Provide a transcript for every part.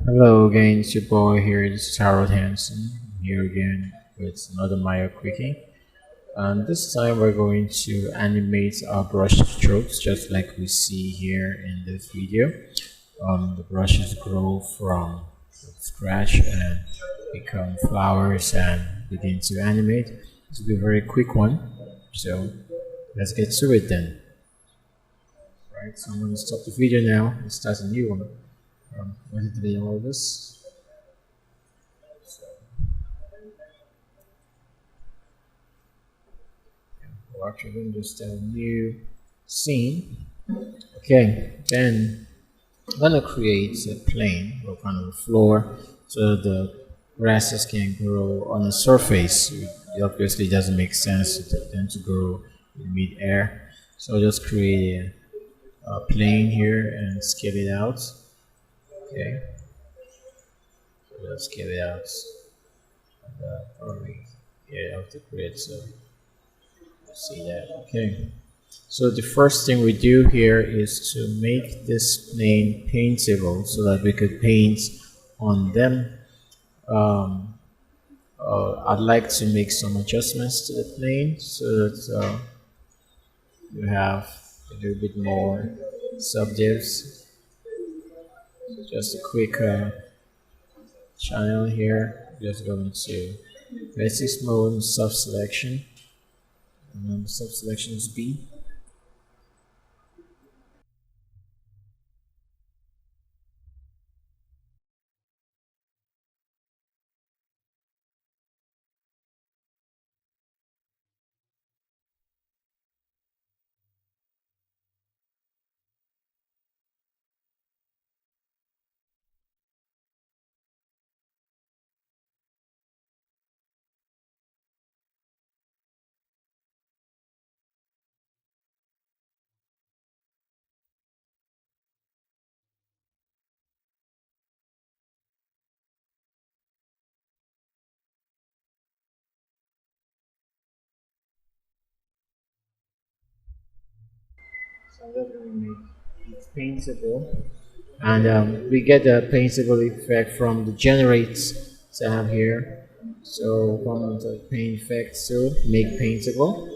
Hello again, it's your boy here. This is Harold Hansen here again with another Maya quickie. And this time we're going to animate our brush strokes just like we see here in this video. The brushes grow from scratch and become flowers and begin to animate. This will be a very quick one, so let's get to it then. Right, so I'm going to stop the video now and start a new one. What did they all this? So, we're actually going to start a new scene. Okay, then I'm going to create a plane or kind of a floor so the grasses can grow on the surface. It obviously doesn't make sense for them to grow in mid-air. So I'll just create a plane here and scale it out. Okay, so just scale it out. Probably, yeah, I have to create so see that. Okay. So the first thing we do here is to make this plane paintable so that we could paint on them. Um, I'd like to make some adjustments to the plane so that you have a little bit more subjects. So just a quick channel here. Just going to basic mode, soft selection, and then soft selection is B. So I'm just going to make it paintable. And we get the paintable effect from the generate tab here. So from the paint effect to make paintable.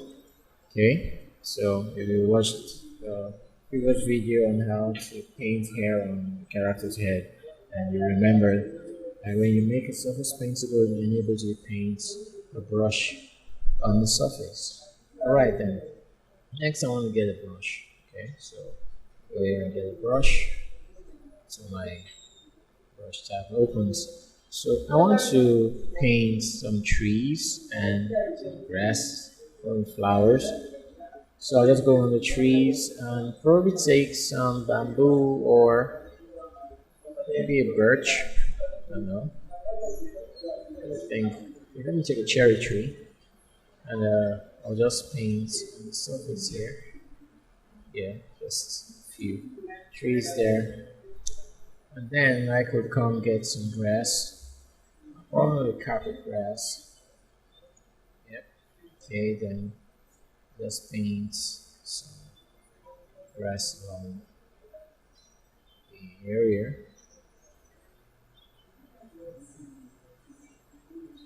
Okay, so if you watched the previous video on how to paint hair on the character's head and you remember that when you make a surface paintable it enables you to paint a brush on the surface. Alright then, next I want to get a brush. Okay, so go here and get a brush. So my brush tab opens. So I want to paint some trees and some grass or flowers. So I'll just go on the trees and probably take some bamboo or maybe a birch. I don't know. I think let me take a cherry tree and I'll just paint on the surface here. Yeah, just a few trees there. And then I could come get some grass, probably carpet grass. Yep. Okay, then just paint some grass along the area.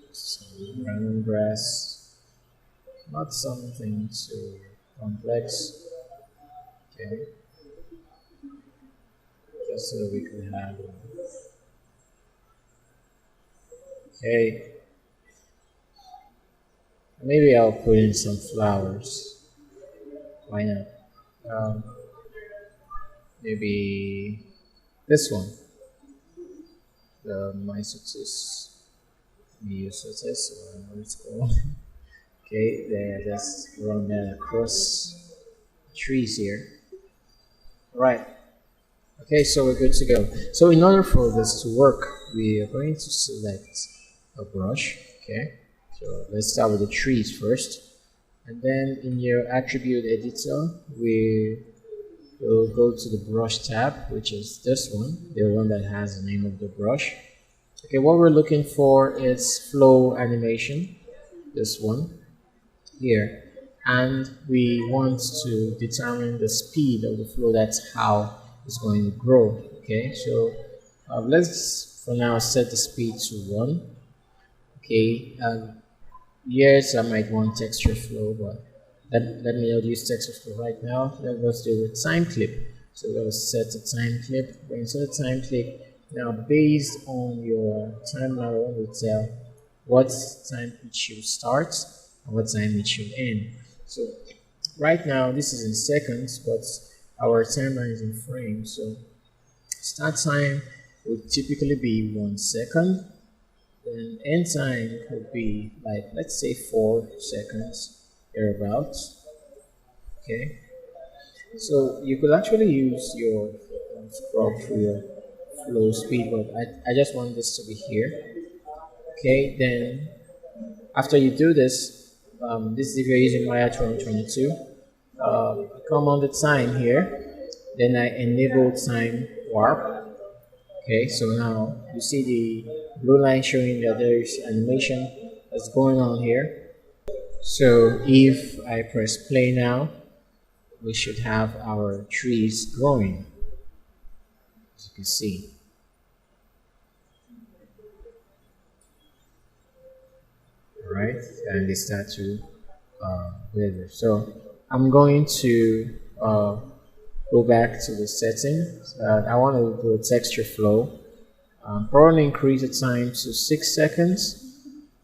Just some random grass, not something too complex. Okay, just so we could have. Okay, maybe I'll put in some flowers. Why not? Um, maybe this one, the mysotis, myosotis, or what it's called. Okay, there, just run that across trees here. Right. Okay, so we're good to go. So in order for this to work, we are going to select a brush. Okay, so let's start with the trees first. And then in your attribute editor, we will go to the brush tab, which is this one, the one that has the name of the brush. Okay, what we're looking for is flow animation, this one here, and we want to determine the speed of the flow. That's how it's going to grow. Okay, so Let's for now set the speed to 1. Okay, yes, I might want texture flow, but let me not use texture flow right now. Let's do the time clip. So we're going to set the time clip. When you set the time clip, now based on your timeline, we will tell what time it should start and what time it should end. So right now, this is in seconds, but our timeline is in frames. So start time would typically be 1 second. Then end time would be like, let's say 4 seconds, thereabouts. Okay, so you could actually use your scrub through your flow speed, but I just want this to be here. Okay, then after you do this, this is if you're using Maya 2022. Come on the time here, then I enable time warp. Okay, so now you see the blue line showing that there is animation that's going on here. So if I press play now, we should have our trees growing, as you can see. Alright, and they start to wither. So I'm going to go back to the settings. I want to do a texture flow. Probably increase the time to 6 seconds.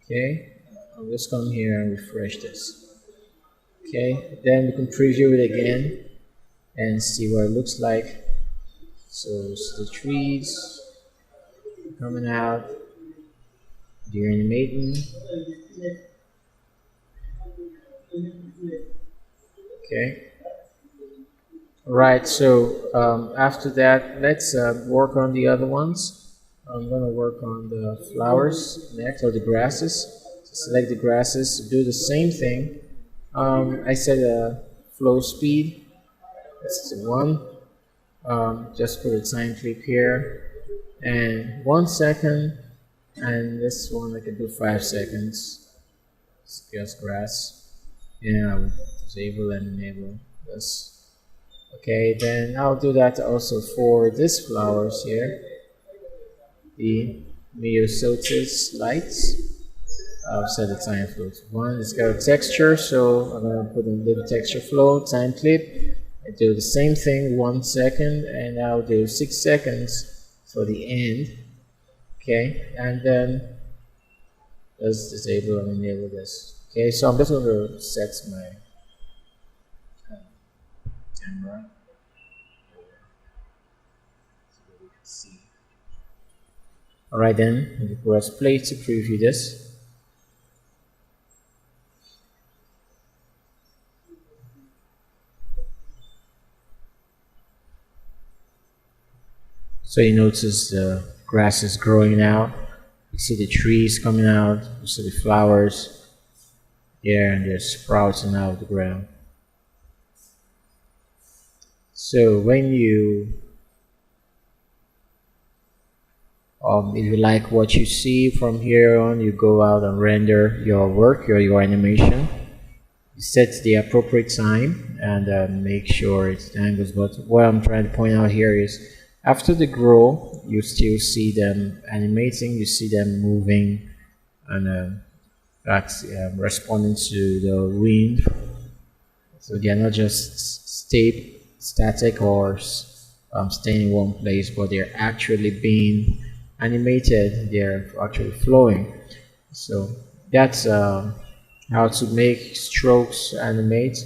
Okay, I'll just come here and refresh this. Okay, then we can preview it again and see what it looks like. So it's the trees coming out, they're animating. Okay. Right, so after that, let's work on the other ones. I'm going to work on the flowers next, or the grasses. So select the grasses, do the same thing. I set a flow speed, that's 1. Just put a time clip here, and 1 second, and this one I can do 5 seconds. It's just grass. And I will disable and enable this. Okay, then I'll do that also for these flowers here, the Myosotis lights. I'll set the time flow to 1. It's got a texture, so I'm going to put in the texture flow, time clip. I do the same thing, 1 second, and I'll do 6 seconds for the end. Okay, and then let's disable and enable this. Okay, so I'm just going to set my camera so we can see. Alright then, we press play to preview this. So you notice the grass is growing out. You see the trees coming out. You see the flowers there, and they're sprouting out of the ground. So when you if you like what you see from here on, you go out and render your work, your animation. You set the appropriate time and make sure it angles. But what I'm trying to point out here is, after the grow, you still see them animating, you see them moving, and that's responding to the wind. So they are not just static or staying in one place, but they're actually being animated, they're actually flowing. So that's how to make strokes animate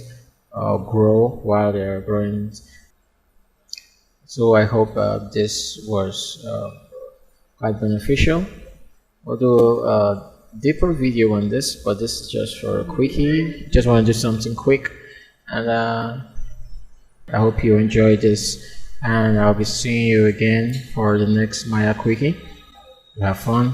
grow while they're growing. So I hope this was quite beneficial. Although deeper video on this, but this is just for a quickie. Just want to do something quick, and I hope you enjoyed this, and I'll be seeing you again for the next Maya quickie. Have fun.